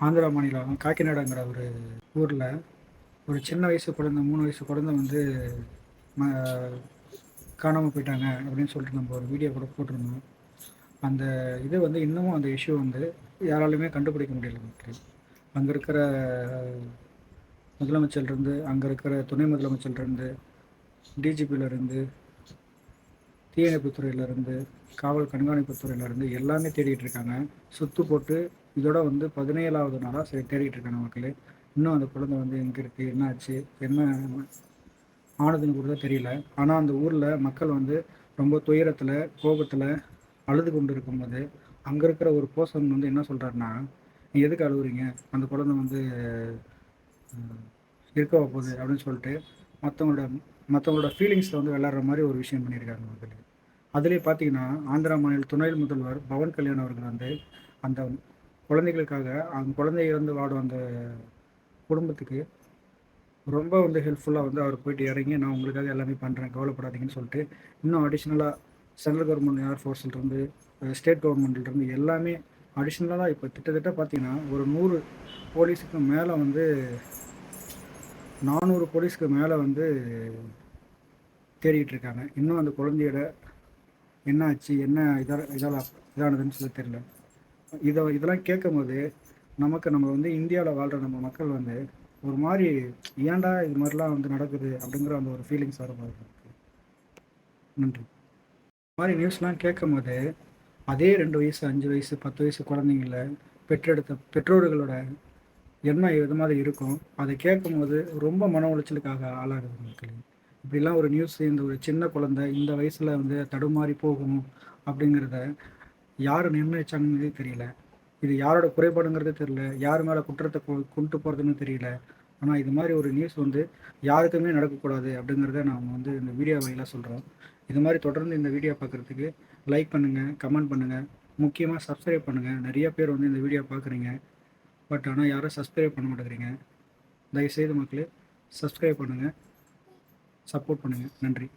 ஆந்திரா மாநிலம் காக்கிநாடாங்கிற ஒரு ஊரில் ஒரு சின்ன வயசு குழந்தை 3 வயசு குழந்தை வந்து ம காணாமல் போயிட்டாங்க அப்படின்னு சொல்லிட்டு நம்ம ஒரு வீடியோ கூட போட்டிருந்தோம். அந்த இது வந்து இன்னமும் அந்த இஷ்யூ வந்து யாராலுமே கண்டுபிடிக்க முடியல மக்கள். அங்கே இருக்கிற முதலமைச்சர்லேருந்து, அங்கே இருக்கிற துணை முதலமைச்சர்லேருந்து, டிஜிபியிலேருந்து, தீயணைப்புத்துறையிலேருந்து, காவல் கண்காணிப்பு துறையிலேருந்து எல்லாமே தேடிட்டு இருக்காங்க. சுத்து போட்டு இதோட வந்து 17வது நாளாக சரி தேடிட்டு இருக்காங்க மக்களே. இன்னும் அந்த குழந்தை வந்து எங்கே இருக்குது, என்ன ஆச்சு, என்ன ஆனதுன்னு கூட தெரியல. ஆனால் அந்த ஊரில் மக்கள் வந்து ரொம்ப துயரத்தில், கோபத்தில் அழுது கொண்டு இருக்கும்போது அங்கே இருக்கிற ஒரு பர்சன் வந்து என்ன சொல்கிறாருன்னா, நீ எதுக்கு அழுகுறீங்க, அந்த குழந்தை வந்து இருக்கவா போகுது அப்படின்னு சொல்லிட்டு மற்றவங்களோட மற்றவங்களோட ஃபீலிங்ஸில் வந்து விளையாடுற மாதிரி ஒரு விஷயம் பண்ணியிருக்காங்க மக்கள். அதிலே பார்த்தீங்கன்னா ஆந்திரா மாநில துணை முதல்வர் பவன் கல்யாண் அவர்கள் வந்து அந்த குழந்தைகளுக்காக அந்த குழந்தை இறந்து வாடும் அந்த குடும்பத்துக்கு ரொம்ப வந்து ஹெல்ப்ஃபுல்லாக வந்து அவர் போயிட்டு இறங்கி நான் உங்களுக்காக எல்லாமே பண்ணுறேன் கவலைப்படாதீங்கன்னு சொல்லிட்டு இன்னும் அடிஷ்னலாக சென்ட்ரல் கவர்மெண்ட் ஏர்ஃபோர்ஸ்லேருந்து ஸ்டேட் கவர்மெண்ட்லேருந்து எல்லாமே அடிஷ்னலாக இப்போ கிட்டத்தட்ட பார்த்தீங்கன்னா ஒரு 100 போலீஸுக்கு மேலே வந்து 400 போலீஸ்க்கு மேலே வந்து தேடிட்டு இருக்காங்க. இன்னும் அந்த குழந்தையோட என்ன ஆச்சு, என்ன இதானதுன்னு சொல்லி தெரியல. இதெல்லாம் கேட்கும்போது நம்ம வந்து இந்தியாவில் வாழ்கிற நம்ம மக்கள் வந்து ஒரு மாதிரி ஏன்டா இது மாதிரிலாம் வந்து நடக்குது அப்படிங்கிற அந்த ஒரு ஃபீலிங்ஸ் வர மாதிரி இருக்கு. நன்றி. இந்த மாதிரி நியூஸ்லாம் கேட்கும்போது அதே 2 வயசு 5 வயசு 10 வயசு குழந்தைங்கள பெற்றெடுத்த பெற்றோர்களோட எண்ணம் இது மாதிரி இருக்கும். அதை கேட்கும்போது ரொம்ப மன உளைச்சலுக்காக ஆளாகுது மக்கள். இப்படிலாம் ஒரு நியூஸ், இந்த ஒரு சின்ன குழந்தை இந்த வயசில் வந்து தடுமாறி போகும் அப்படிங்கிறத யார் நிர்ணயிச்சாங்கன்னே தெரியல. இது யாரோட குறைபாடுங்கிறது தெரியல, யார் மேலே குற்றத்தை கொண்டு போகிறதுன்னு தெரியல. ஆனால் இது மாதிரி ஒரு நியூஸ் வந்து யாருக்குமே நடக்கக்கூடாது அப்படிங்கிறத நாம் வந்து இந்த வீடியோ வழியாக சொல்கிறோம். இது மாதிரி தொடர்ந்து இந்த வீடியோ பார்க்குறதுக்கு லைக் பண்ணுங்கள், கமெண்ட் பண்ணுங்கள், முக்கியமாக சப்ஸ்கிரைப் பண்ணுங்கள். நிறைய பேர் வந்து இந்த வீடியோ பார்க்குறீங்க, பட் ஆனால் யாரும் சப்ஸ்கிரைப் பண்ண மாட்டேங்கிறீங்க. தயவுசெய்து மக்களே சப்ஸ்கிரைப் பண்ணுங்கள், சப்போர்ட் பண்ணுங்கள். நன்றி.